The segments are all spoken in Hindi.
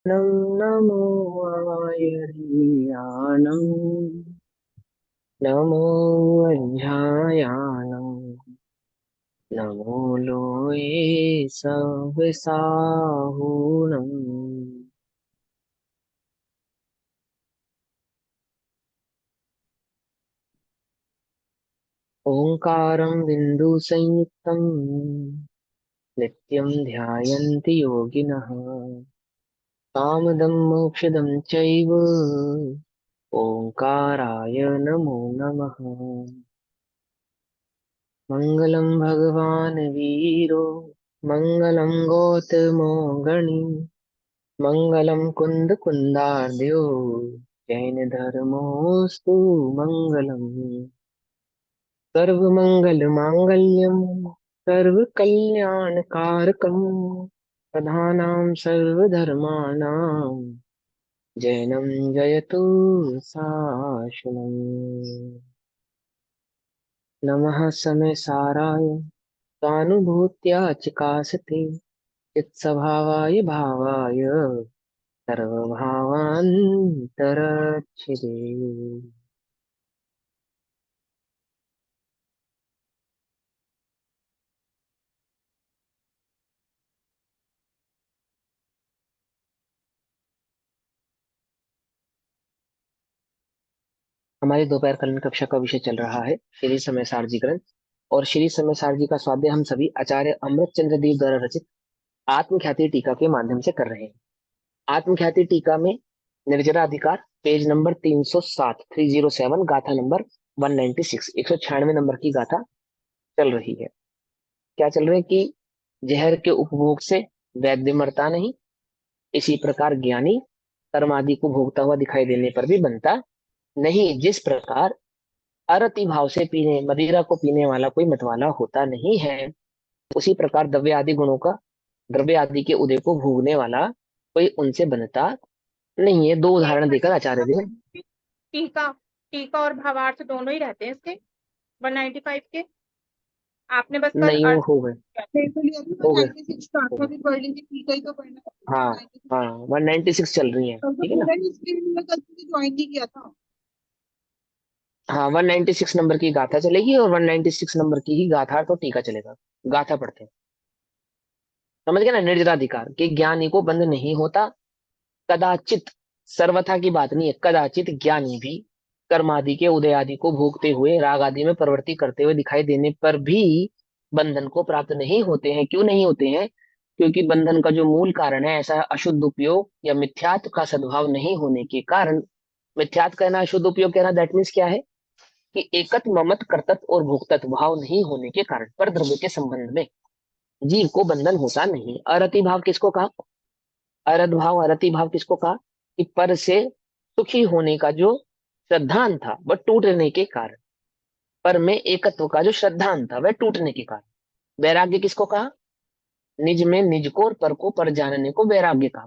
नं नमो आयर्यानं नमो अध्यायानं नमो लोये सव्यसाहुणम् ओङ्कारं बिन्दुसंयुक्तं नित्यं ध्यायन्ति योगिनः कामदं मोक्षदं चैव ओङ्काराय नमो नमः। मङ्गलं भगवान् वीरो मङ्गलं गौतमो गणी मङ्गलं कुन्दकुन्दार्द्यो जैनधर्मोऽस्तु मङ्गलम्। सर्वमङ्गलमाङ्गल्यं सर्वकल्याणकारकं प्रधानां सर्वधर्माणां जैनं जयतु शासनम्। नमः समय सानुभूत्या चिकासते चित्स्वभावाय भावाय सर्वभावान्तरच्छिदे। हमारी दोपहर कालीन कक्षा का विषय चल रहा है श्री समय सारजी ग्रंथ। और श्री समय सारजी का स्वाध्याय हम सभी आचार्य अमृत चंद्र देव द्वारा रचित आत्मख्याति टीका के माध्यम से कर रहे हैं। आत्मख्याति टीका में निर्जरा अधिकार पेज नंबर 307 307 गाथा नंबर 196 196 नंबर की गाथा चल रही है। क्या चल रहा है कि जहर के उपभोग से वैद्य मरता नहीं, इसी प्रकार ज्ञानी कर्म आदि को भोगता हुआ दिखाई देने पर भी बनता नहीं। जिस प्रकार अरति भाव से पीने मदिरा को पीने वाला कोई मतवाला होता नहीं है, उसी प्रकार द्रव्य आदि गुणों का द्रव्य आदि के उदय को भोगने वाला कोई उनसे बनता नहीं है। दो एक उदाहरण देकर आचार्य देव मिनट, टीका टीका और भावार्थ दोनों ही रहते हैं इसके 195 के। आपने बस कल नहीं वो अर्थ हो गए केयरफुली अभी हो गए 196 हो प्रार्थना गए। भी पढ़ लीजिए, टीका ही तो पढ़ना है, हाँ 196 हाँ 196 चल रही है, कल तो ठीक है ना। पूरा हिस्ट्री में कल ज्वाइन नहीं किया था। हाँ 196 नंबर की गाथा चलेगी और 196 नंबर की ही गाथा तो टीका चलेगा। गाथा पढ़ते हैं। समझ गए ना। निर्जराधिकार के ज्ञानी को बंध नहीं होता कदाचित। सर्वथा की बात नहीं है। कदाचित ज्ञानी भी कर्म आदि के उदय आदि को भोगते हुए राग आदि में प्रवृत्ति करते हुए दिखाई देने पर भी बंधन को प्राप्त नहीं होते हैं। क्यों नहीं होते हैं? क्योंकि बंधन का जो मूल कारण है ऐसा अशुद्ध उपयोग या मिथ्यात्व का सद्भाव नहीं होने के कारण। मिथ्यात्व कहना अशुद्ध उपयोग कहना दैट मीन्स क्या है कि एकत्व ममत्व कर्तत्व और भोक्तत्व भाव नहीं होने के कारण पर द्रव्य के संबंध में जीव को बंधन होता नहीं। अरति भाव किसको कहा? अरध भाव अरति भाव किसको कहा? कि पर से सुखी होने का जो श्रद्धान था वह टूटने के कारण, पर में एकत्व का जो श्रद्धान था वह टूटने के कारण। वैराग्य किसको कहा? निज में निज को और पर को पर जानने को वैराग्य कहा।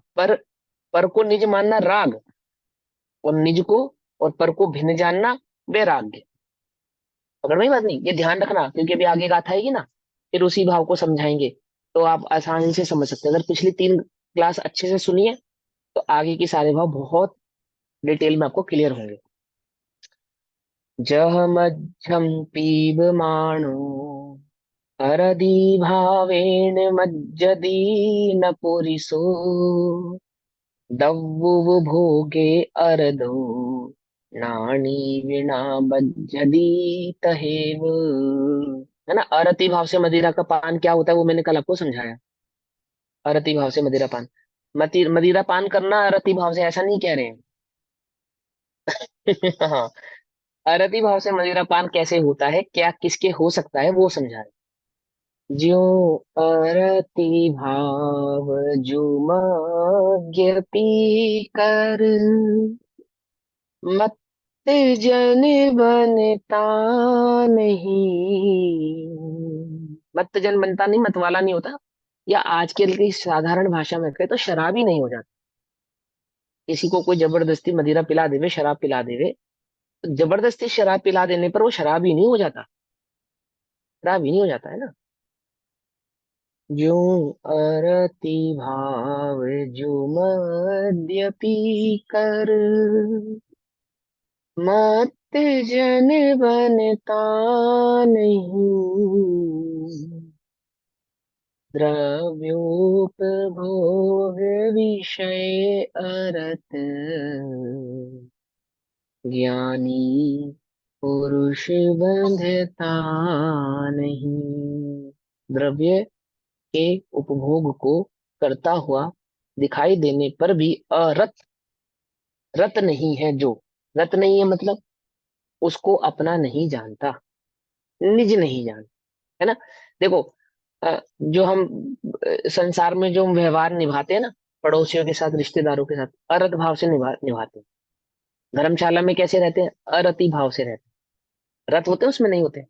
पर को निज मानना राग, और निज को और पर को भिन्न जानना वैराग्य। पकड़ में बात नहीं, ये ध्यान रखना क्योंकि अभी आगे गाथा आएगी ना, फिर उसी भाव को समझाएंगे तो आप आसानी से समझ सकते हैं। अगर पिछली 3 क्लास अच्छे से सुनिए तो आगे की सारे भाव बहुत डिटेल में आपको क्लियर होंगे। जह मध्यम पीबमाणो हरदि भावेन मज्जति न पुरिसो दव्वुव भोगे अरदो नाणी विना बज्जदी तहेव। है ना। अरति भाव से मदिरा का पान क्या होता है वो मैंने कल आपको समझाया। अरति भाव से मदिरा पान, मदिरा पान करना अरति भाव से ऐसा नहीं कह रहे हैं। हाँ। अरति भाव से मदिरा पान कैसे होता है, क्या किसके हो सकता है वो समझाए। ज्यो अरति भाव जुमज्ञ पी कर मत जन बनता नहीं। मत जन बनता नहीं, मत वाला नहीं होता। या आजकल की साधारण भाषा में कहे तो शराबी नहीं हो जाता। किसी को कोई जबरदस्ती मदिरा पिला देवे, शराब पिला देवे, तो जबरदस्ती शराब पिला देने पर वो शराबी नहीं हो जाता। शराबी नहीं हो जाता है ना। ज्यों अरति भाव जो मद्यपी कर, मत जन बनता नहीं, द्रव्योपभोग विषय अरत, ज्ञानी पुरुष बंधता नहीं। द्रव्य के उपभोग को करता हुआ दिखाई देने पर भी अरत, रत नहीं है जो, रत नहीं है मतलब उसको अपना नहीं जानता, निज नहीं जानता, है ना। देखो, जो हम संसार में जो हम व्यवहार निभाते हैं ना, पड़ोसियों के साथ, रिश्तेदारों के साथ, अरत भाव से निभाते हैं। धर्मशाला में कैसे रहते हैं? अरति भाव से रहते हैं। रत होते हैं उसमें? नहीं होते।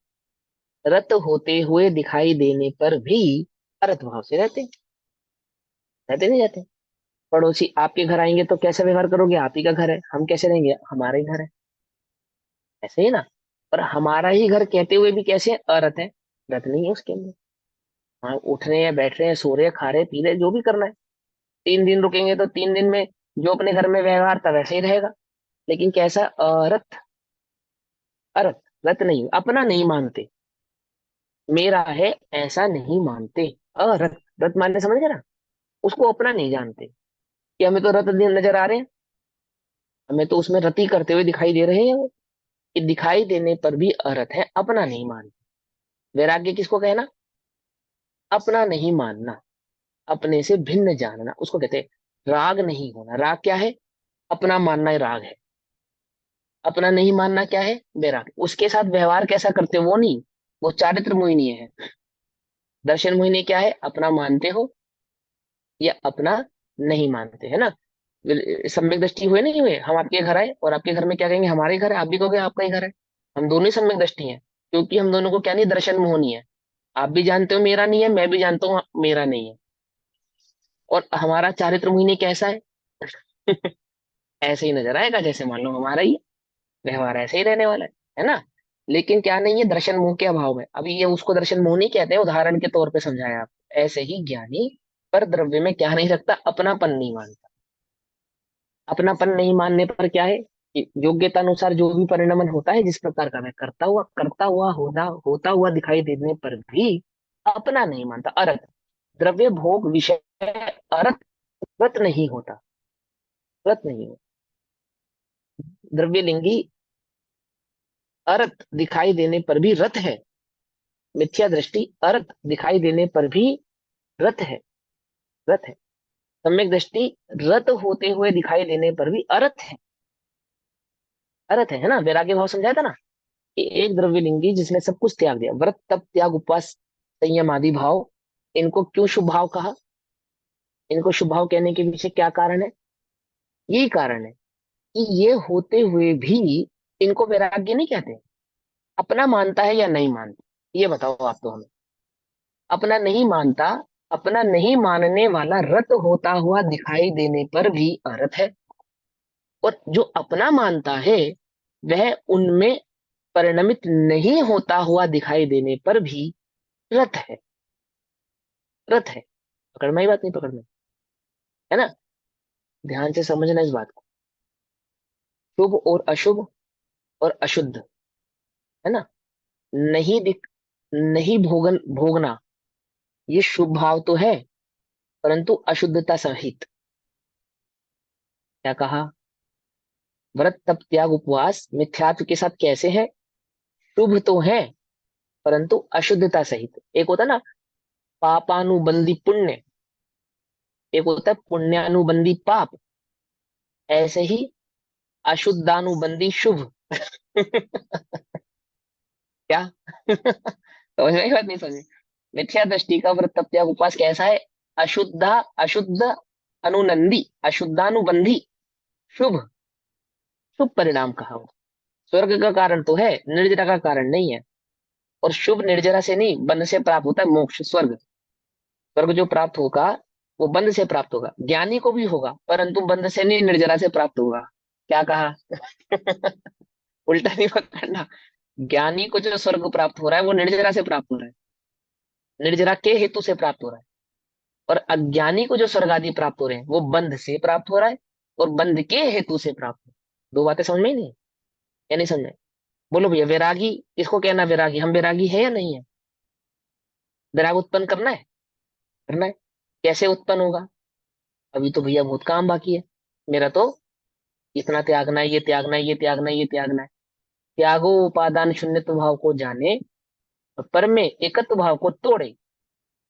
रत होते हुए दिखाई देने पर भी अरत भाव से रहते हैं। रहते नहीं रहते। पड़ोसी आपके घर आएंगे तो कैसा व्यवहार करोगे? आप ही का घर है, हम कैसे रहेंगे? हमारा ही घर है, ऐसे ही ना। पर हमारा ही घर कहते हुए भी कैसे अरत है? रत नहीं है उसके अंदर। हाँ, उठ रहे हैं, बैठ रहे हैं, सो रहे हैं, खा रहे हैं, पी रहे हैं, जो भी करना है। 3 दिन रुकेंगे तो 3 दिन में जो अपने घर में व्यवहार था वैसे ही रहेगा। लेकिन कैसा? अरत। अरत, रत नहीं, अपना नहीं मानते, मेरा है ऐसा नहीं मानते। अरत, रत मानते समझ गए ना? उसको अपना नहीं जानते कि हमें तो रत दिन नजर आ रहे हैं, हमें तो उसमें रति करते हुए दिखाई दे रहे हैं वो। कि दिखाई देने पर भी अरत है, अपना नहीं मानते। वैराग्य किसको कहना? अपना नहीं मानना, अपने से भिन्न जानना, उसको कहते हैं राग नहीं होना। राग क्या है? अपना मानना ही राग है। अपना नहीं मानना क्या है? वैराग। उसके साथ व्यवहार कैसा करते हो वो नहीं, वो चारित्र मोहिनी है। दर्शन मोहिनी क्या है? अपना मानते हो या अपना नहीं मानते, है ना। सम्यक दृष्टि हुए नहीं हुए, हम आपके घर आए और आपके घर में क्या कहेंगे? हमारे घर है। आप भी कहोगे आपका ही घर है। हम दोनों ही सम्यक दृष्टि हैं, क्योंकि हम दोनों को क्या नहीं, दर्शन मोहनी है। आप भी जानते हो मेरा नहीं है, मैं भी जानता हूँ मेरा नहीं है। और हमारा चारित्र मोहिनी कैसा है? ऐसे ही नजर आएगा जैसे मान लो हमारा ही है। व्यवहार ऐसे ही रहने वाला है ना। लेकिन क्या नहीं है? दर्शन मोह के अभाव में। अभी ये उसको दर्शन मोह नहीं कहते हैं, उदाहरण के तौर पे समझाया आप। ऐसे ही ज्ञानी पर द्रव्य में क्या नहीं रखता? अपनापन नहीं मानता। अपनापन नहीं मानने पर क्या है कि योग्यता अनुसार जो भी परिणमन होता है, जिस प्रकार का, वह करता हुआ होता हुआ दिखाई देने पर भी अपना नहीं मानता। अरत, द्रव्य भोग विषय अरत, रत नहीं होता, रत नहीं होता। द्रव्यलिंगी अरत दिखाई देने पर भी रत है। मिथ्या दृष्टि अरत दिखाई देने पर भी रत है, रत है। सम्यक दृष्टि रत होते हुए दिखाई देने पर भी अरत है, अरत है ना। वैराग्य भाव समझाया था ना कि एक द्रव्यलिंगी जिसने सब कुछ त्याग दिया, व्रत तप त्याग उपवास संयम आदि भाव, इनको क्यों शुभ भाव कहा? इनको शुभ भाव कहने के पीछे क्या कारण है? यही कारण है कि ये होते हुए भी इनको वैराग्य नहीं कहते। अपना मानता है या नहीं मानता, ये बताओ आप तो हमें। अपना नहीं मानता, अपना नहीं मानने वाला रत होता हुआ दिखाई देने पर भी अरत है। और जो अपना मानता है वह उनमें परिणमित नहीं होता हुआ दिखाई देने पर भी रत है, रत है। पकड़ में ही बात? नहीं पकड़ में? है ना। ध्यान से समझना इस बात को। शुभ और अशुभ और अशुद्ध, है ना। नहीं दिख, नहीं भोगना, ये शुभ भाव तो है, परंतु अशुद्धता सहित। क्या कहा? व्रत तप त्याग उपवास मिथ्यात्व के साथ कैसे है? शुभ तो है, परंतु अशुद्धता सहित। एक होता ना पापानुबंधी पुण्य, एक होता है पुण्यानुबंधी पाप, ऐसे ही अशुद्धानुबंधी शुभ। क्या? समझ में आई बात? नहीं समझे? मिथ्या दृष्टि का व्रत तप त्याग उपवास कैसा है? अशुद्ध अनुनंदी, अशुद्धानुबंधी, शुभ, शुभ परिणाम कहा वो। स्वर्ग का कारण तो है, निर्जरा का कारण नहीं है। और शुभ निर्जरा से नहीं, बंध से प्राप्त होता है मोक्ष, स्वर्ग। स्वर्ग जो प्राप्त होगा वो बंध से प्राप्त होगा, ज्ञानी को भी होगा, परंतु बंध से नहीं, निर्जरा से प्राप्त होगा। क्या कहा? उल्टा नहीं पकड़ना। ज्ञानी को जो स्वर्ग प्राप्त हो रहा है वो निर्जरा से प्राप्त हो रहा है, निर्जरा के हेतु से प्राप्त हो रहा है। और अज्ञानी को जो स्वर्ग आदि प्राप्त हो रहे हैं वो बंध से प्राप्त हो रहा है, और बंध के हेतु से प्राप्त हो। दो बातें समझ में ही नहीं, या नहीं समझ में? बोलो भैया, वैरागी किसको कहना? वैरागी, हम वैरागी है या नहीं है? वैराग उत्पन्न करना है, करना है। कैसे उत्पन्न होगा? अभी तो भैया बहुत काम बाकी है। मेरा तो इतना त्यागना है, ये त्यागना है, ये त्यागना है, ये त्यागना है। त्यागो उपादान शून्यत्व भाव को जाने और पर में एकत्व भाव को तोड़े,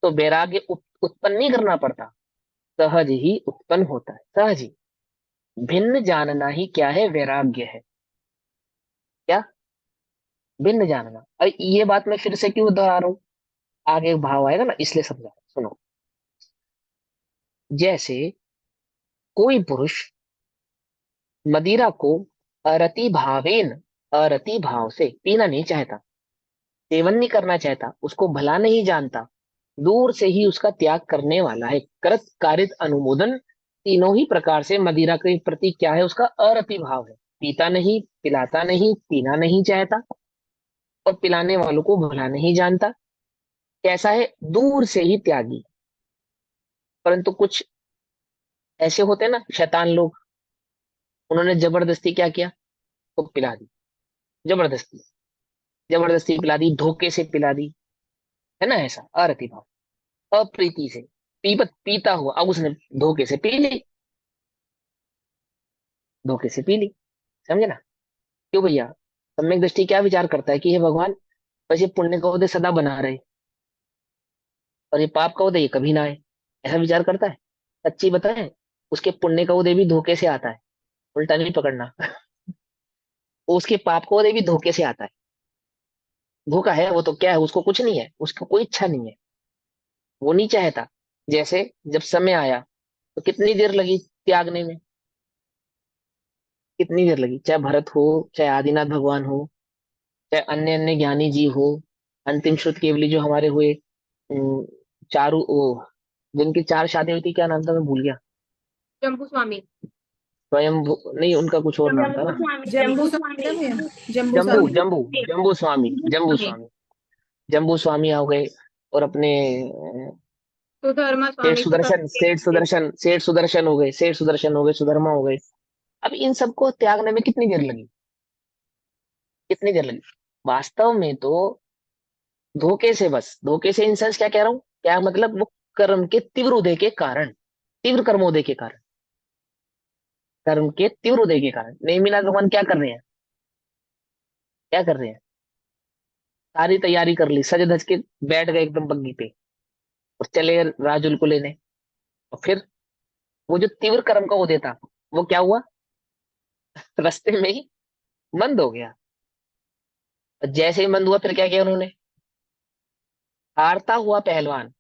तो वैराग्य उत्पन्न नहीं करना पड़ता, सहज ही उत्पन्न होता है, सहज ही। भिन्न जानना ही क्या है? वैराग्य है। क्या? भिन्न जानना। और ये बात मैं फिर से क्यों दोहरा रहा हूं, आगे एक भाव आएगा ना, इसलिए समझा। सुनो, जैसे कोई पुरुष मदिरा को अरति भावेन, अरति भाव से पीना नहीं चाहता, सेवन नहीं करना चाहता, उसको भला नहीं जानता, दूर से ही उसका त्याग करने वाला है, कृत कारित अनुमोदन, तीनों ही प्रकार से मदिरा के प्रति क्या है? उसका अरति भाव है। पीता नहीं, पिलाता नहीं, पीना नहीं चाहता, और पिलाने वालों को भला नहीं जानता। कैसा है? दूर से ही त्यागी। परंतु कुछ ऐसे होते हैं ना शैतान लोग, उन्होंने जबरदस्ती क्या किया? तो पिला दी, जबरदस्ती, जबरदस्ती पिला दी, धोखे से पिला दी, है ना? ऐसा अरति भाव, अप्रीति से। पीता हुआ अब उसने धोखे से पी ली, धोखे से पी ली। समझे ना? क्यों भैया? सम्यक दृष्टि क्या विचार करता है कि हे भगवान, बस ये पुण्य का उदय सदा बना रहे, और ये पाप का उदय ये कभी ना आए, ऐसा विचार करता है। सच्ची बताएं, उसके पुण्य का उदय भी धोखे से आता है, उल्टा नहीं पकड़ना। वो उसके पाप का उदय भी धोखे से आता है। धोखा है वो, तो क्या है? उसको कुछ नहीं है, उसको कोई इच्छा नहीं है, वो नहीं चाहता। जैसे जब समय आया तो कितनी देर लगी त्यागने में? कितनी देर लगी? चाहे भरत हो, चाहे आदिनाथ भगवान हो, चाहे अन्य अन्य ज्ञानी जी हो, अंतिम श्रुत केवली जो हमारे हुए, अम, चारू ओ, जिनकी चार शादी हुई थी, क्या नाम था मैं भूल गया। जम्बू स्वामी। स्वयं नहीं, उनका कुछ और नाम था जम्बू ना। स्वामी, जम्बू जम्बू स्वामी था स्वामी। भैया, जम्बू जम्बू, स्वामी। जम्बू, जम्बू स्वामी, जम्बू स्वामी। स्वामी, जम्बू स्वामी हो गए। और अपने सुधर्मा सेठ स्वामी, सुदर्शन, सेठ सुदर्शन, सेठ सुदर्शन हो गए, सेठ सुदर्शन हो गए, सुधर्मा हो गए। अब इन सबको त्यागने में कितनी देर लगी? कितनी देर लगी? वास्तव में तो धोखे से, बस धोखे से इन सेंस क्या कह रहा हूं, क्या मतलब? वो कर्म के तीव्र उदय के कारण, तीव्र कर्मोदय के कारण, कर्म के तीव्र उदय के कारण नेमिनाथ भगवान क्या कर रहे हैं? क्या कर रहे हैं? सारी तैयारी कर ली, सज धज के बैठ गए एकदम बग्गी पे, और चले गए राजुल को लेने। और फिर वो जो तीव्र कर्म का उदय था, वो क्या हुआ? रास्ते में ही मंद हो गया। और जैसे ही मंद हुआ, फिर क्या किया उन्होंने? हारता हुआ पहलवान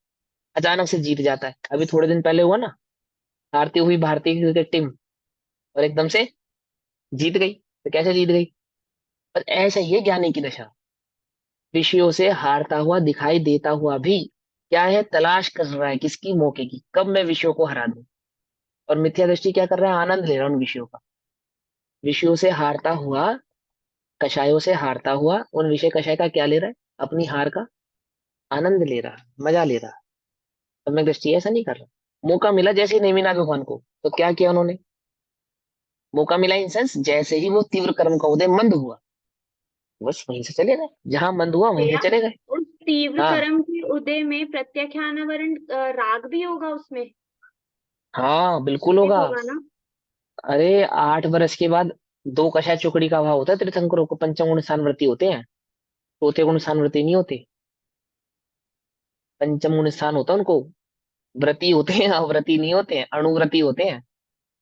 अचानक से जीत जाता है। अभी थोड़े दिन पहले हुआ ना, हारती हुई भारतीय क्रिकेट टीम, और एकदम से जीत गई। तो कैसे जीत गई? और ऐसा ही है ज्ञानी की दशा, विषयों से हारता हुआ दिखाई देता हुआ भी क्या है? तलाश कर रहा है किसकी? मौके की, कब मैं विषयों को हरा दूं। और मिथ्या दृष्टि क्या कर रहा है? आनंद ले रहा है उन विषयों का। विषयों से हारता हुआ, कषायों से हारता हुआ, उन विषय कषाय का क्या ले रहा है? अपनी हार का आनंद ले रहा है, मजा ले रहा है। सम्यक दृष्टि ऐसा नहीं कर रहा। मौका मिला जैसे ही नेमिनाथ भगवान को, तो क्या किया उन्होंने? मौका मिला इन सेंस, जैसे ही वो तीव्र कर्म का उदय मंद हुआ, बस वहीं से चले गए, जहां मंद हुआ वहीं से भैया, चले गए। उस तीव्र हाँ, कर्म के उदय में प्रत्याख्यानावरण राग भी होगा उसमें? हाँ बिल्कुल निश्चित होगा। होगा ना? अरे 8 वर्ष के बाद दो कषाय चुकड़ी का भाव होता है तीर्थंकरों को, पंचम गुण स्थानवर्ती होते हैं, चौथे गुण स्थानवर्ती नहीं होते। पंचम गुण स्थान होता है उनको, व्रती होते हैं, अव्रती नहीं होते हैं, अणुव्रती होते हैं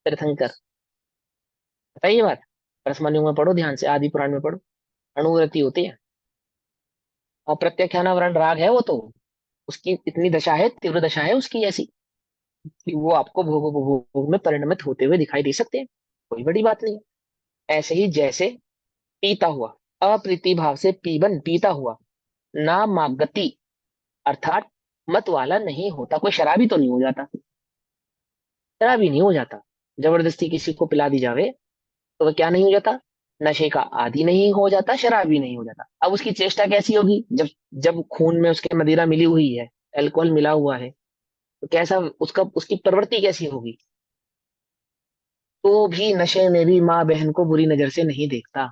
तीर्थंकर। पता है ये बात? परसमन्यु में पढ़ो ध्यान से, आदि पुराण में पढ़ो, अणुव्रती होते हैं। और प्रत्याख्यानावरण राग है वो तो, उसकी इतनी दशा है, तीव्र दशा है उसकी ऐसी, कि वो आपको भोग भोग में परिणमित होते हुए दिखाई दे सकते हैं। कोई बड़ी बात नहीं है। ऐसे ही जैसे पीता हुआ, अप्रीति भाव से पीबन, पीता हुआ ना मागति, अर्थात मत वाला नहीं होता। कोई शराबी तो नहीं हो जाता, शराबी नहीं हो जाता। जबरदस्ती किसी को पिला दी जावे तो वह क्या नहीं हो जाता? नशे का आदी नहीं हो जाता, शराबी नहीं हो जाता। अब उसकी चेष्टा कैसी होगी? जब जब खून में उसके मदिरा मिली हुई है, अल्कोहल मिला हुआ है, तो कैसा उसका उसकी प्रवृत्ति कैसी होगी? तो भी नशे में भी माँ बहन को बुरी नजर से नहीं देखता,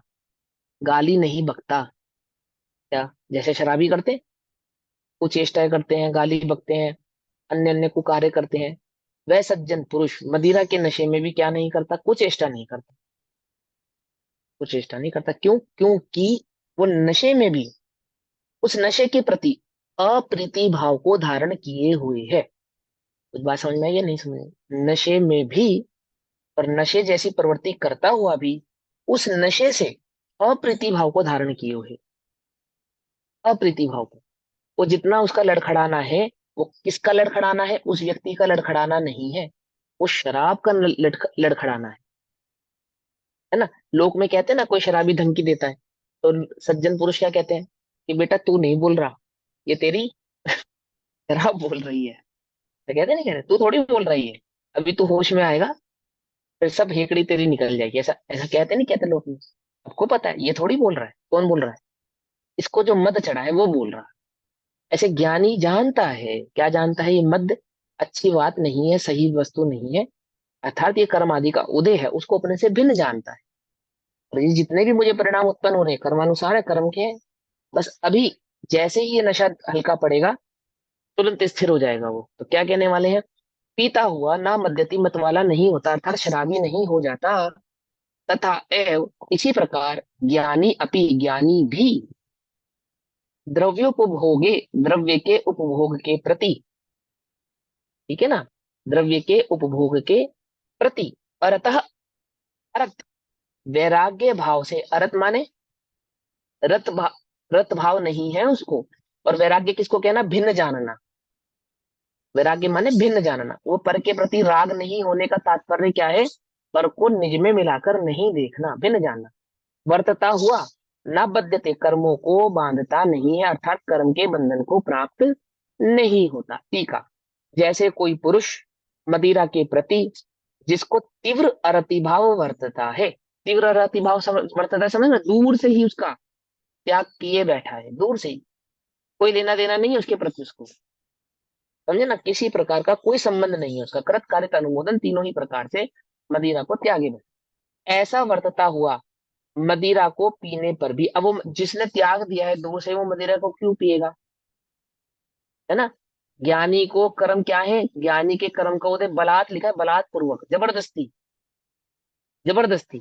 गाली नहीं बकता। क्या जैसे शराबी करते हैं, कुछ चेष्टाएं करते हैं, गाली बकते हैं, अन्य अन्य कुकारे करते हैं, वह सज्जन पुरुष मदिरा के नशे में भी क्या नहीं करता, कुछ चेष्टा नहीं करता। कुछ चेष्टा नहीं करता, क्यों? क्योंकि वो नशे में भी उस नशे के प्रति अप्रीति भाव को धारण किए हुए है। कुछ बात समझ में आई या नहीं समझ में आई? नशे में भी, और नशे जैसी प्रवृत्ति करता हुआ भी उस नशे से अप्रीति भाव को धारण किए हुए। अप्रीति भाव को, वो जितना उसका लड़खड़ाना है, वो किसका लड़खड़ाना है? उस व्यक्ति का लड़खड़ाना नहीं है, वो शराब का लड़खड़ाना है ना। लोक में कहते हैं ना, कोई शराबी धमकी देता है, तो सज्जन पुरुष क्या कहते हैं कि बेटा तू नहीं बोल रहा, ये तेरी शराब बोल रही है। तो कहते नहीं, कहते तू थोड़ी बोल रही है, अभी तू होश में आएगा, फिर सब हेकड़ी तेरी निकल जाएगी। ऐसा ऐसा कहते नहीं, कहते लोग। आपको पता है ये थोड़ी बोल रहा है, कौन बोल रहा है? इसको जो मद चढ़ा है वो बोल रहा है। ऐसे ज्ञानी जानता है, क्या जानता है? ये मद अच्छी बात नहीं है, सही वस्तु नहीं है, अर्थात ये कर्म आदि का उदय है, उसको अपने से भिन्न जानता है। और ये जितने भी मुझे परिणाम उत्पन्न हो रहे हैं कर्मानुसार है, कर्म के हैं। बस अभी जैसे ही ये नशा हल्का पड़ेगा, तुरंत स्थिर हो जाएगा वो। तो क्या कहने वाले हैं? पीता हुआ ना मद्यति मतवाला नहीं होता, अर्थात शराबी नहीं हो जाता। तथा एव इसी प्रकार ज्ञानी अपि, ज्ञानी भी द्रव्योपभोगे, द्रव्य के उपभोग के प्रति, ठीक है ना, द्रव्य के उपभोग के प्रति अरतः, अरत वैराग्य भाव से, अरत माने रत भाव नहीं है उसको। और वैराग्य किसको कहना? भिन्न जानना। वैराग्य माने भिन्न जानना, वो पर के प्रति राग नहीं होने का तात्पर्य क्या है? पर को निज में मिलाकर नहीं देखना, भिन्न जानना। वर्तता हुआ न बद्धते, कर्मों को बांधता नहीं है, अर्थात कर्म के बंधन को प्राप्त नहीं होता। टीका, जैसे कोई पुरुष मदिरा के प्रति जिसको तीव्र अरतिभाव वर्तता है, तीव्र अरतिभाव वर्तता है, समझ में, दूर से ही उसका त्याग किए बैठा है, दूर से ही, कोई लेना देना नहीं है उसके प्रति, उसको समझे ना, किसी प्रकार का कोई संबंध नहीं है उसका, कृत कार्य अनुमोदन तीनों ही प्रकार से मदिरा को त्यागे बैठा। ऐसा वर्तता हुआ मदिरा को पीने पर भी, अब वो जिसने त्याग दिया है दूर से, वो मदिरा को क्यों पिएगा? है ना। ज्ञानी को कर्म क्या है? ज्ञानी के कर्म का उदय बलात् लिखा है, बलात् पूर्वक, जबरदस्ती, जबरदस्ती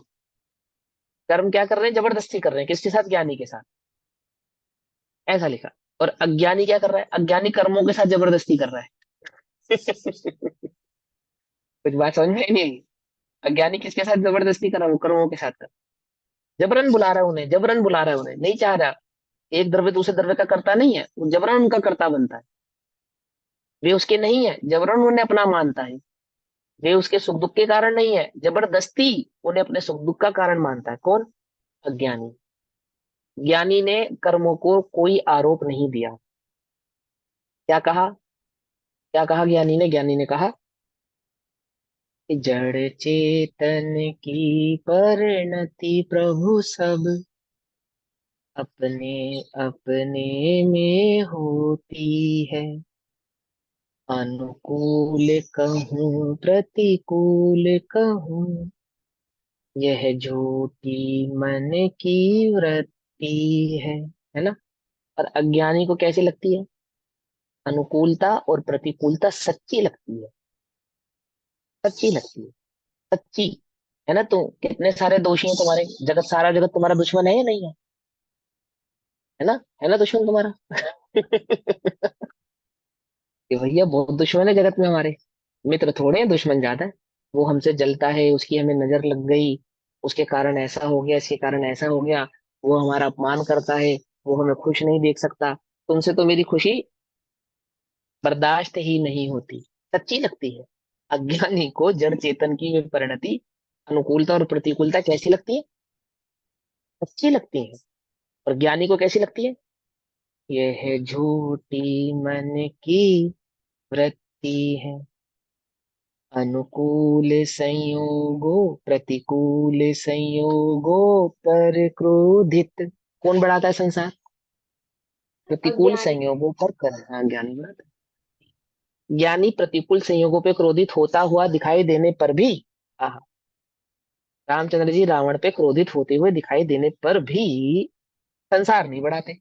कर्म क्या कर रहे हैं? जबरदस्ती कर रहे हैं, किसके साथ? ज्ञानी के साथ, ऐसा लिखा। और अज्ञानी क्या कर रहा है? अज्ञानी कर्मों के साथ जबरदस्ती कर रहा है। कुछ बात समझ में नहीं आई? अज्ञानी किसके साथ जबरदस्ती कर रहा है? वो कर्मों के साथ कर, जबरन बुला रहा है उन्हें, जबरन बुला रहा है उन्हें, नहीं चाह रहा। एक द्रव्य दूसरे द्रव्य का करता नहीं है, वो जबरन उनका करता बनता है। वे उसके नहीं है, जबरन उन्हें अपना मानता है। वे उसके सुख दुख के कारण नहीं है, जबरदस्ती उन्हें अपने सुख दुख का कारण मानता है। कौन? अज्ञानी। ज्ञानी ने कर्मों को कोई आरोप नहीं दिया। क्या कहा? क्या कहा ज्ञानी ने? ज्ञानी ने कहा कि जड़ चेतन की परिणति प्रभु सब अपने अपने में होती है। अनुकूल कहूँ प्रतिकूल कहूँ, यह झूठी मन की वृत्ति है ना। और अज्ञानी को कैसी लगती है? अनुकूलता और प्रतिकूलता सच्ची लगती है, सच्ची लगती है, सच्ची, है ना। तो कितने सारे दोषी हैं तुम्हारे, जगत, सारा जगत तुम्हारा दुश्मन है या नहीं है? है ना, है ना दुश्मन तुम्हारा। कि भैया बहुत दुश्मन है जगत में हमारे, मित्र थोड़े हैं, दुश्मन ज्यादा है। वो हमसे जलता है, उसकी हमें नजर लग गई, उसके कारण ऐसा हो गया, इसके कारण ऐसा हो गया, वो हमारा अपमान करता है, वो हमें खुश नहीं देख सकता, तुमसे तो मेरी खुशी बर्दाश्त ही नहीं होती, सच्ची लगती है। अज्ञानी को जड़ चेतन की वे परिणति, अनुकूलता और प्रतिकूलता कैसी लगती है? सच्ची लगती है। और ज्ञानी को कैसी लगती है? यह झूठी मन की वृत्ति है। अनुकूल संयोगो प्रतिकूल संयोगो पर क्रोधित, कौन बढ़ाता है संसार? प्रतिकूल अज्ञानी। संयोगों पर कर, हाँ, ज्ञानी बढ़ाता है। ज्ञानी प्रतिकूल संयोगों पे क्रोधित होता हुआ दिखाई देने पर भी, आहा, रामचंद्र जी रावण पे क्रोधित होते हुए दिखाई देने पर भी संसार नहीं बढ़ाते।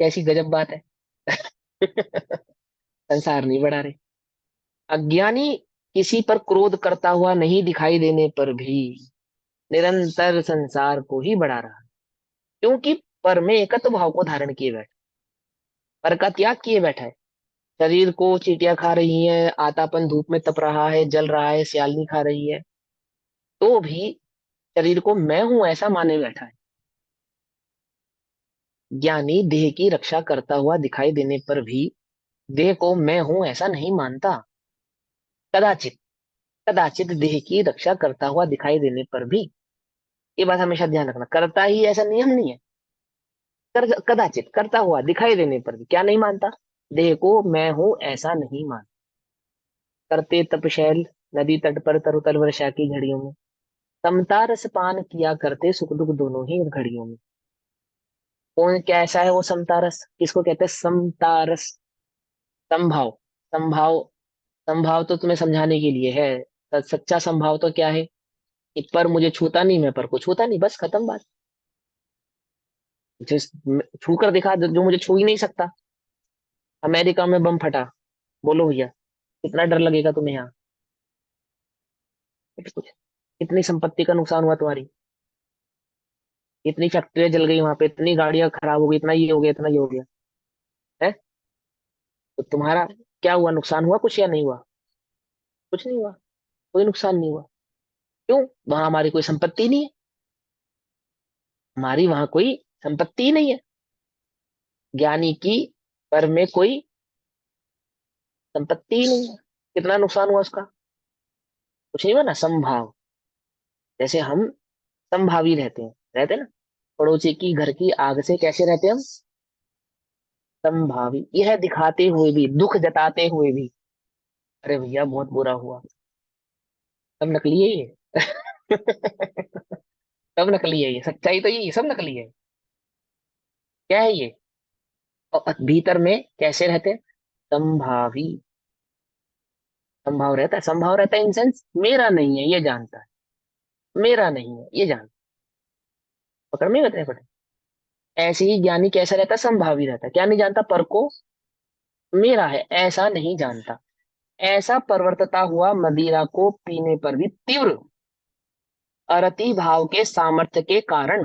कैसी गजब बात है। संसार नहीं बढ़ा रहे। अज्ञानी किसी पर क्रोध करता हुआ नहीं दिखाई देने पर भी निरंतर संसार को ही बढ़ा रहा है, क्योंकि पर में एकत्व भाव को धारण किए बैठा, पर का त्याग किए बैठा है। शरीर को चींटियां खा रही हैं, आतापन धूप में तप रहा है, जल रहा है, सियालनी खा रही है, तो भी शरीर को मैं हूं ऐसा माने बैठा है। ज्ञानी देह की रक्षा करता हुआ दिखाई देने पर भी देह को मैं हूं ऐसा नहीं मानता। कदाचित, कदाचित देह की रक्षा करता हुआ दिखाई देने पर भी, ये बात हमेशा ध्यान रखना, करता ही ऐसा नियम नहीं है। कदाचित करता हुआ दिखाई देने पर भी क्या नहीं मानता, देह को मैं हूं ऐसा नहीं मानता। करते तपशैल नदी तट पर तरुतल वर्षा की घड़ियों में समता रस पान किया करते सुख दुख दोनों ही घड़ियों में। कौन कैसा है वो समता रस, किसको कहते हैं समता रस? संभाव, संभाव, संभाव तो तुम्हें समझाने के लिए है। सच्चा संभाव तो क्या है कि पर मुझे छूता नहीं, मैं पर को छूता नहीं, बस खत्म बात। जिस छू कर दिखा जो मुझे छू ही नहीं सकता। अमेरिका में बम फटा, बोलो भैया कितना डर लगेगा तुम्हें यहाँ? कुछ, कितनी संपत्ति का नुकसान हुआ तुम्हारी, इतनी फैक्ट्रियां जल गई वहां पे, इतनी गाड़ियां खराब हो गई, इतना ये हो गया, इतना ये हो गया है। तो तुम्हारा क्या हुआ, नुकसान हुआ कुछ या नहीं हुआ? कुछ नहीं हुआ, कोई नुकसान नहीं हुआ। क्यों? वहां हमारी कोई संपत्ति नहीं है, हमारी वहां कोई संपत्ति ही नहीं है। ज्ञानी की पर में कोई संपत्ति ही नहीं है, कितना नुकसान हुआ उसका? कुछ नहीं हुआ ना। संभाव, जैसे हम संभावी रहते हैं, रहते हैं ना, पड़ोसी की घर की आग से कैसे रहते हैं हम? संभावी, यह दिखाते हुए भी, दुख जताते हुए भी, अरे भैया बहुत बुरा हुआ, सब नकली है ये। सब नकली है ये, सच्चाई तो ये सब नकली है। क्या है ये? और भीतर में कैसे रहते हैं? संभावी, संभाव रहता है, संभाव रहता है इन सेंस मेरा नहीं है ये जानता है, मेरा नहीं है ये जानता है। पकड़ में रहते हैं। ऐसे ही ज्ञानी कैसा रहता है? संभावी रहता है, क्या नहीं जानता, पर को मेरा है ऐसा नहीं जानता। ऐसा परवर्तता हुआ मदिरा को पीने पर भी तीव्र अरति भाव के सामर्थ्य के कारण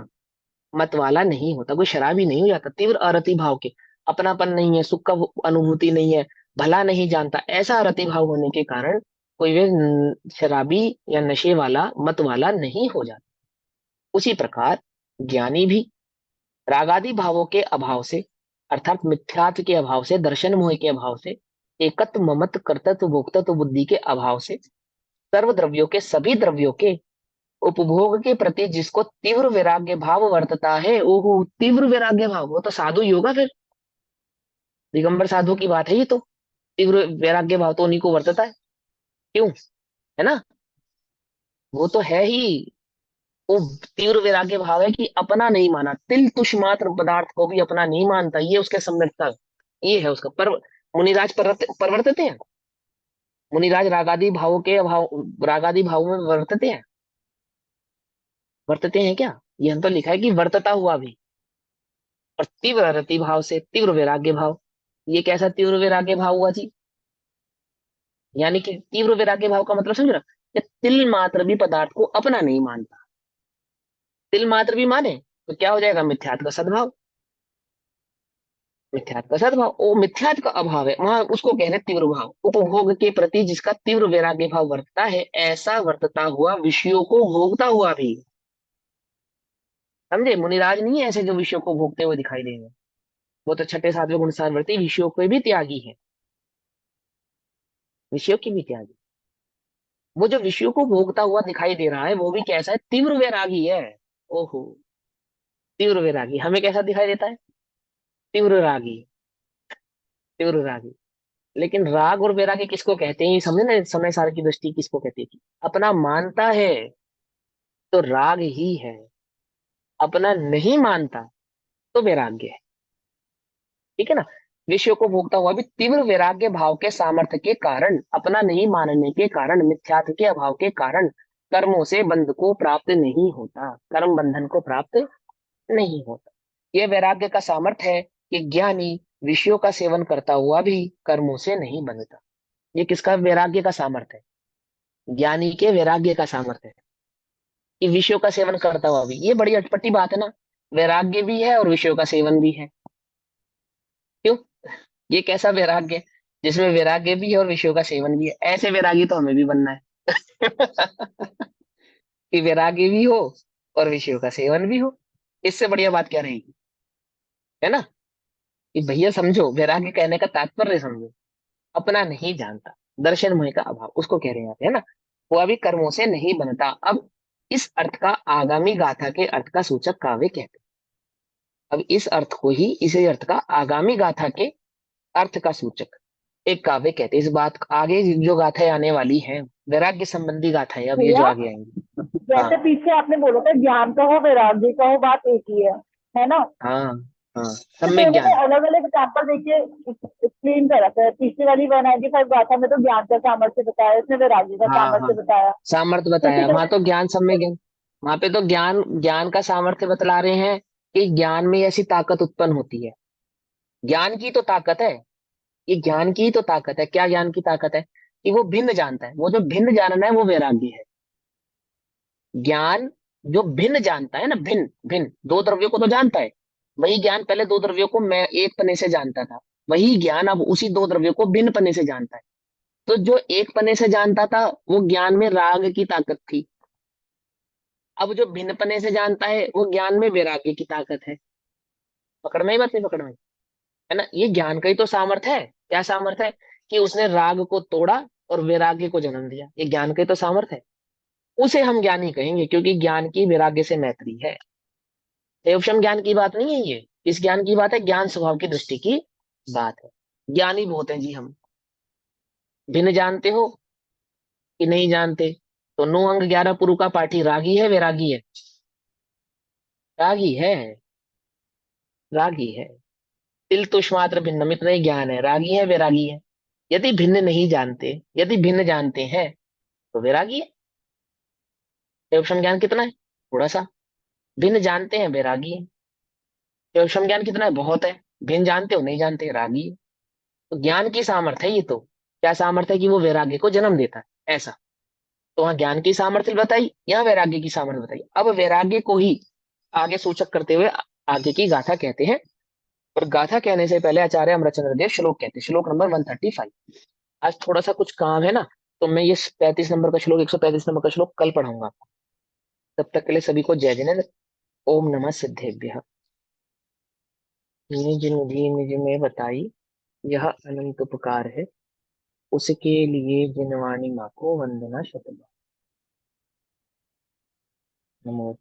मतवाला नहीं होता, कोई शराबी नहीं हो जाता। तीव्र अरति भाव के, अपनापन नहीं है, सुख का अनुभूति नहीं है, भला नहीं जानता, ऐसा अरति भाव होने के कारण कोई वे शराबी या नशे वाला मत वाला नहीं हो जाता। उसी प्रकार ज्ञानी भी रागादि भावों के अभाव से, अर्थात मिथ्यात्व के अभाव से, दर्शन मोह के अभाव से, एकत्व ममत्व कर्तृत्व भोक्तृत्व बुद्धि के अभाव से, सर्व द्रव्यों के, सभी द्रव्यों के उपभोग के प्रति जिसको तीव्र वैराग्य भाव वर्तता है, ओहो तीव्र वैराग्य भाव, वो तो साधु ही होगा फिर, दिगंबर साधु की बात है ये तो। तीव्र वैराग्य भाव तो उन्हीं को वर्तता है, क्यों? है ना, वो तो है ही। वो तीव्र वैराग्य भाव है कि अपना नहीं माना, तिल तुष मात्र पदार्थ को भी अपना नहीं मानता, ये उसके सम्यक्ता, ये है उसका पर। मुनिराज परवर्तते हैं, मुनिराज रागादि भावों के अभाव, रागादि भावों में वर्तते हैं, वर्तते हैं क्या? ये हम तो लिखा है कि वर्तता हुआ भी। और तीव्र रति भाव से तीव्र वैराग्य भाव, ये कैसा तीव्र वैराग्य भाव हुआ जी? यानी कि तीव्र वैराग्य भाव का मतलब समझ रहा, कि तिल मात्र भी पदार्थ को अपना नहीं मानता। तिल मात्र भी माने तो क्या हो जाएगा? मिथ्यात्व का सद्भाव, मिथ्यात्व का सद्भाव, वो मिथ्यात्व का अभाव है वहां, उसको कह रहे हैं तीव्र भाव। उपभोग के प्रति जिसका तीव्र वैराग्य भाव वर्तता है, ऐसा वर्तता हुआ विषयों को भोगता हुआ भी। समझे, मुनिराज नहीं है ऐसे जो विषयों को भोगते हुए दिखाई देंगे, वो तो छठे सातवें गुण सारवर्ती विषयों के भी त्यागी है, विषयों की भी त्यागी। वो जो विषयों को भोगता हुआ दिखाई दे रहा है वो भी कैसा है? तीव्र वैरागी है। ओहो, तीव्र वैरागी हमें कैसा दिखाई देता है? तीव्र रागी, तीव्र रागी। लेकिन राग और वैरागी किसको कहते हैं ये समझे ना, समय सार की दृष्टि किसको कहती है? अपना मानता है तो राग ही है, अपना नहीं मानता तो वैराग्य है। ठीक है ना। विषयों को भोगता हुआ भी तीव्र वैराग्य भाव के सामर्थ्य के कारण, अपना नहीं मानने के कारण, मिथ्यात्व के अभाव के कारण कर्मों से बंध को प्राप्त नहीं होता, कर्म बंधन को प्राप्त नहीं होता। यह वैराग्य का सामर्थ्य है कि ज्ञानी विषयों का सेवन करता हुआ भी कर्मों से नहीं बंधता। ये किसका वैराग्य का सामर्थ्य है? ज्ञानी के वैराग्य का सामर्थ्य है कि विषयों का सेवन करता हुआ भी। ये बड़ी अटपटी बात है ना, वैराग्य भी है और विषयों का सेवन भी है। क्यों? ये कैसा वैराग्य है जिसमें वैराग्य भी है और विषयों का सेवन भी है? ऐसे वैरागी तो हमें भी बनना है। कि वैराग्य भी हो और विषयों का सेवन भी हो। इससे बढ़िया बात क्या रहेगी? है ना? कि भैया समझो, वैराग्य कहने का तात्पर्य समझो, अपना नहीं जानता, दर्शन मोह का अभाव, उसको कह रहे हैं आप, है ना? वो अभी कर्मों से नहीं बनता। अब इस अर्थ का आगामी गाथा के अर्थ का सूचक काव्य कहते हैं। अब इस अर्थ को ही, इसी अर्थ का आगामी गाथा के अर्थ का सूचक एक काव्य कहते हैं। इस बात आगे जो गाथाएं आने वाली हैं, वैराग्य संबंधी गाथाएं, अब ये जो भैया आगे आएंगी। हाँ जैसे पीछे आपने बोला था ज्ञान का हो वैराग्य का हो, बात एक ही है ना? हाँ हाँ, तो सम्यक दोनों में ज्ञान। अलग अलग एग्जाम्पल देखिए, एक्सप्लेन करा था। पिछली वाली 195 गाथा में तो ज्ञान का सामर्थ्य बताया, इसमें वैराग्य का हाँ हाँ, सामर्थ्य बताया। सामर्थ्य तो इसी बताया, वहां तो तरह ज्ञान सम्यक ज्ञान। वहां पे तो ज्ञान, ज्ञान का सामर्थ्य बतला रहे हैं कि ज्ञान में ऐसी ताकत उत्पन्न होती है। ज्ञान की तो ताकत है, ये ज्ञान की ही तो ताकत है। क्या ज्ञान की ताकत है? कि वो भिन्न जानता है। वो जो भिन्न जानना है वो वैराग्य है। ज्ञान जो भिन्न जानता है ना, भिन्न भिन्न दो द्रव्यों को तो जानता है। वही ज्ञान पहले दो द्रव्यों को मैं एक पने से जानता था, वही ज्ञान अब उसी दो द्रव्यों को भिन्न पने से जानता है। तो जो एक पने से जानता था वो ज्ञान में राग की ताकत थी। अब जो भिन्न पने से जानता है वो ज्ञान में वैराग्य की ताकत है। पकड़ में ही, बात नहीं पकड़ में? है ना? ये ज्ञान का ही तो सामर्थ्य है। क्या सामर्थ्य है? कि उसने राग को तोड़ा और वैराग्य को जन्म दिया। ये ज्ञान का ही तो सामर्थ्य है। उसे हम ज्ञानी कहेंगे क्योंकि ज्ञान की वैराग्य से मैत्री है। एवं ज्ञान की बात नहीं है ये। इस ज्ञान की बात है, ज्ञान स्वभाव की दृष्टि की बात है। ज्ञानी बहुत है जी हम। भिन्न जानते हो कि नहीं जानते? तो 9 अंग 11 पुरु का पाठी रागी है वैरागी है? रागी है, रागी है। तिल तुष मात्र भिन्नम, इतना ही ज्ञान है। रागी है वैरागी है। यदि भिन्न नहीं जानते, यदि भिन्न जानते हैं तो वैरागी है। एवं ज्ञान कितना है? थोड़ा सा। भिन्न जानते हैं, वैरागी है। एवं ज्ञान कितना है? बहुत है। भिन्न जानते हो, नहीं जानते, रागी है। तो ज्ञान की सामर्थ्य है ये तो। क्या सामर्थ्य है? कि वो वैराग्य को जन्म देता है, ऐसा। तो वहां ज्ञान की सामर्थ्य बताई, यहाँ वैराग्य की सामर्थ्य बताई। अब वैराग्य को ही आगे सूचक करते हुए आगे की गाथा कहते हैं। और गाथा कहने से पहले आचार्य अमरचंद्र देव श्लोक कहते हैं, श्लोक नंबर 135। आज थोड़ा सा कुछ काम है ना, तो मैं ये 35 नंबर का श्लोक, 135 नंबर का श्लोक कल पढ़ाऊंगा। तब तक के लिए सभी को जय जिनेन्द्र। ओम नमः सिद्धेभ्यः। निज निधि निज में बताई, यह अनंत उपकार है, उसके लिए जिनवाणी माँ को वंदना शतबार। नमो